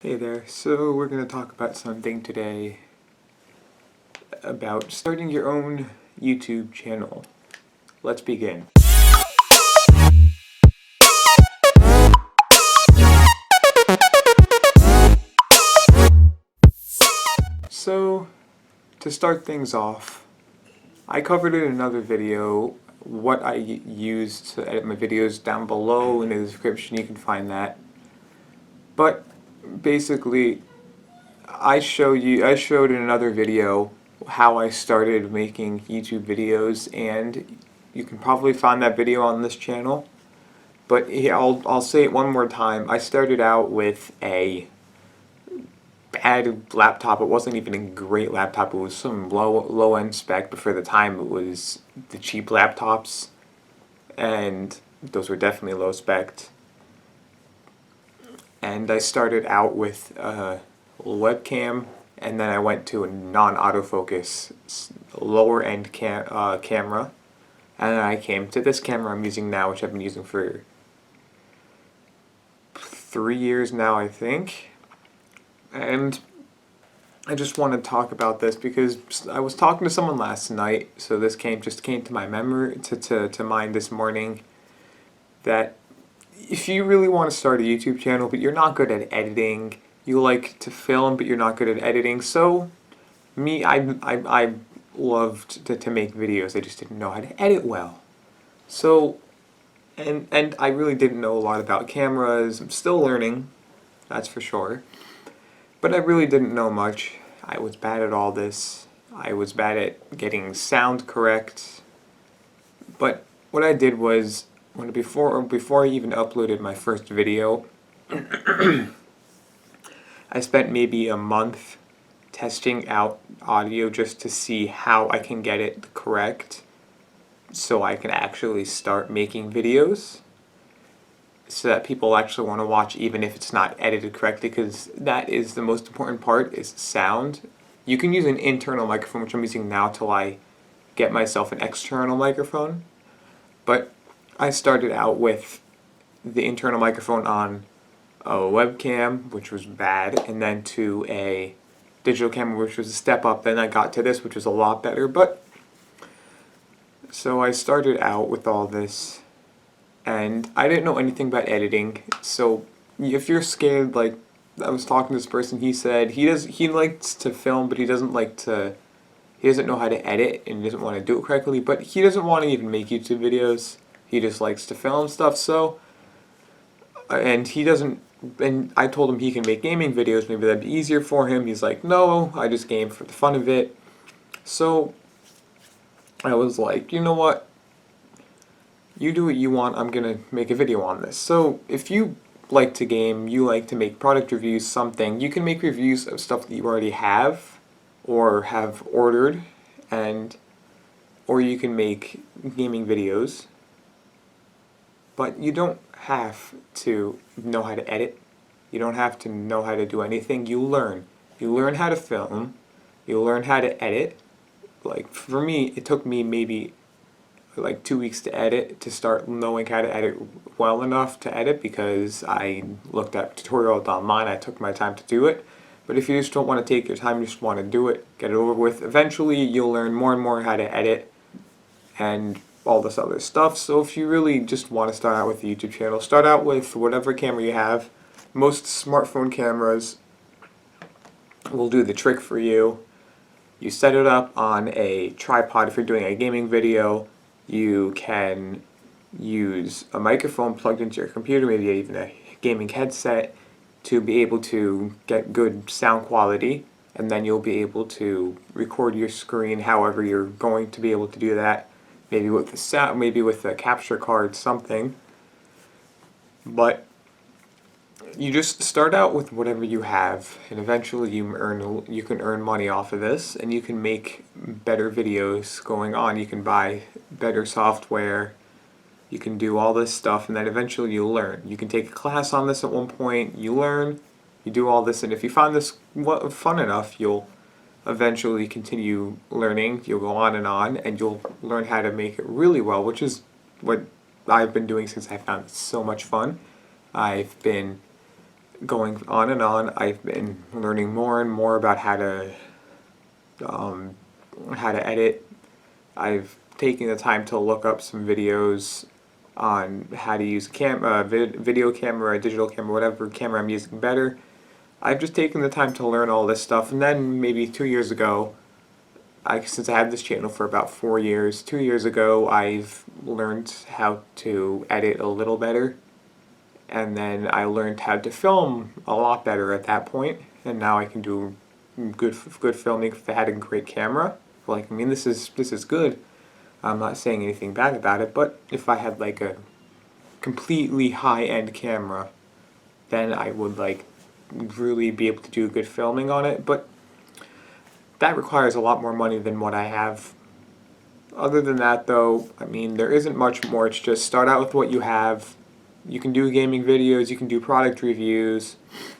Hey there, so we're going to talk about something today about starting your own YouTube channel. Let's begin. So, to start things off, I covered in another video what I use to edit my videos. Down below in the description you can find that. But basically, I showed in another video how I started making YouTube videos, and you can probably find that video on this channel. But I'll say it one more time. I started out with a bad laptop. It wasn't even a great laptop. It was some low end spec, but for the time it was the cheap laptops, and those were definitely low spec. And I started out with a webcam, and then I went to a non-autofocus lower end camera, and then I came to this camera I'm using now, which I've been using for 3 years now, I think. And I just want to talk about this because I was talking to someone last night, so this just came to my memory, to mind this morning, that if you really want to start a YouTube channel but you're not good at editing, you like to film but you're not good at editing. So me, I loved to make videos. I just didn't know how to edit well. So and I really didn't know a lot about cameras. I'm still learning, that's for sure. But I really didn't know much. I was bad at all this. I was bad at getting sound correct. But what I did was, before I even uploaded my first video, I spent maybe a month testing out audio just to see how I can get it correct so I can actually start making videos so that people actually want to watch even if it's not edited correctly, because that is the most important part, is sound. You can use an internal microphone, which I'm using now till I get myself an external microphone, but I started out with the internal microphone on a webcam, which was bad, and then to a digital camera, which was a step up. Then I got to this, which was a lot better. But so I started out with all this, and I didn't know anything about editing. So if you're scared, like I was talking to this person, he said he likes to film, but he doesn't know how to edit and he doesn't want to do it correctly. But he doesn't want to even make YouTube videos. He just likes to film stuff. So and I told him he can make gaming videos, maybe that'd be easier for him. He's like, no, I just game for the fun of it. So I was like, you know what? You do what you want, I'm gonna make a video on this. So if you like to game, you like to make product reviews, something, you can make reviews of stuff that you already have or have ordered, or you can make gaming videos. But you don't have to know how to edit. You don't have to know how to do anything. You learn. You learn how to film. You learn how to edit. Like for me, it took me maybe like 2 weeks to edit, to start knowing how to edit well enough to edit, because I looked at tutorials online. I took my time to do it. But if you just don't want to take your time, you just want to do it, get it over with, eventually you'll learn more and more how to edit and all this other stuff. So if you really just want to start out with a YouTube channel, start out with whatever camera you have. Most smartphone cameras will do the trick for you. You set it up on a tripod. If you're doing a gaming video, you can use a microphone plugged into your computer, maybe even a gaming headset, to be able to get good sound quality, and then you'll be able to record your screen however you're going to be able to do that. Maybe with the sound, maybe with a capture card, something. But you just start out with whatever you have, and eventually you can earn money off of this, and you can make better videos going on. You can buy better software. You can do all this stuff, and then eventually you'll learn. You can take a class on this at one point. You learn. You do all this, and if you find this fun enough, you'll eventually continue learning. You'll go on, and you'll learn how to make it really well, which is what I've been doing since I found it so much fun. I've been going on and on, I've been learning more and more about how to edit. I've taken the time to look up some videos on how to use a video camera, a digital camera, whatever camera I'm using better. I've just taken the time to learn all this stuff, and then maybe 2 years ago, since I had this channel for about 4 years, 2 years ago I've learned how to edit a little better, and then I learned how to film a lot better at that point, and now I can do good filming if I had a great camera. Like, I mean, this is good. I'm not saying anything bad about it, but if I had like a completely high-end camera, then I would like really be able to do good filming on it, but that requires a lot more money than what I have. Other than that though, I mean, there isn't much more. It's just start out with what you have. You can do gaming videos, you can do product reviews,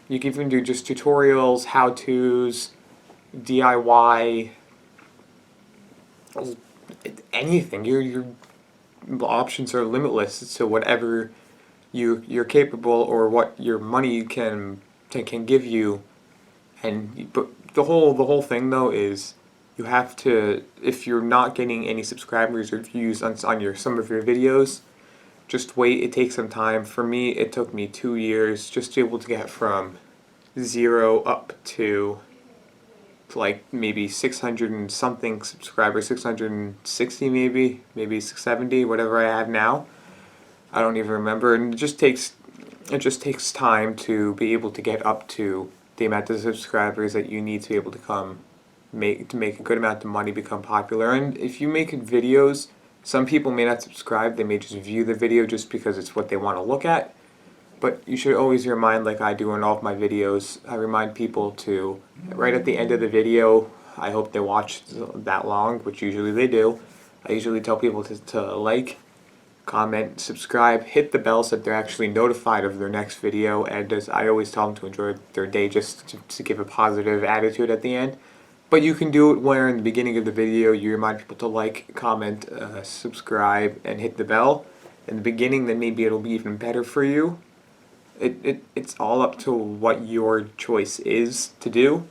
you can even do just tutorials, how-tos, DIY, anything. Your options are limitless to whatever you're capable or what your money can give you. But the whole thing though is you have to, if you're not getting any subscribers or views on some of your videos, just wait. It takes some time. For me, it took me 2 years just to be able to get from 0 up to like maybe 600 and something subscribers, 660 maybe 670, whatever I have now. I don't even remember, and it just takes time to be able to get up to the amount of subscribers that you need to be able to make a good amount of money, become popular. And if you make videos, some people may not subscribe, they may just view the video just because it's what they want to look at. But you should always remind, like I do in all of my videos, I remind people to, right at the end of the video, I hope they watch that long, which usually they do. I usually tell people to like, comment, subscribe, hit the bell so that they're actually notified of their next video, and as I always tell them to enjoy their day, just to give a positive attitude at the end. But you can do it where in the beginning of the video you remind people to like, comment, subscribe, and hit the bell. In the beginning, then maybe it'll be even better for you. It's all up to what your choice is to do.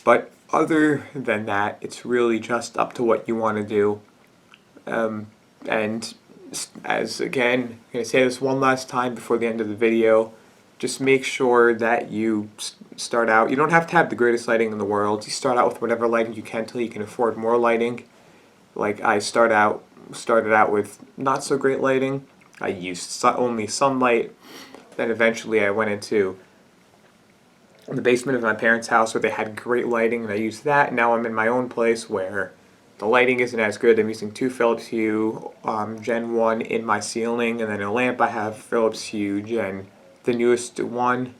But other than that, it's really just up to what you want to do. And as again, I'm going to say this one last time before the end of the video, just make sure that you start out. You don't have to have the greatest lighting in the world. You start out with whatever lighting you can till you can afford more lighting. Like I started out with not so great lighting. I used only sunlight. Then eventually I went into the basement of my parents' house where they had great lighting, and I used that. Now I'm in my own place where the lighting isn't as good. I'm using 2 Philips Hue Gen 1 in my ceiling, and then a lamp I have Philips Hue the newest one.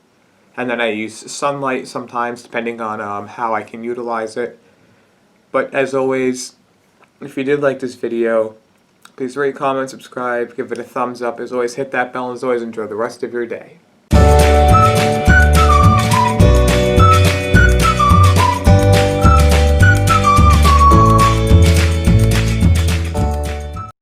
And then I use sunlight sometimes depending on how I can utilize it. But as always, if you did like this video, please rate, comment, subscribe, give it a thumbs up. As always, hit that bell, and as always, enjoy the rest of your day.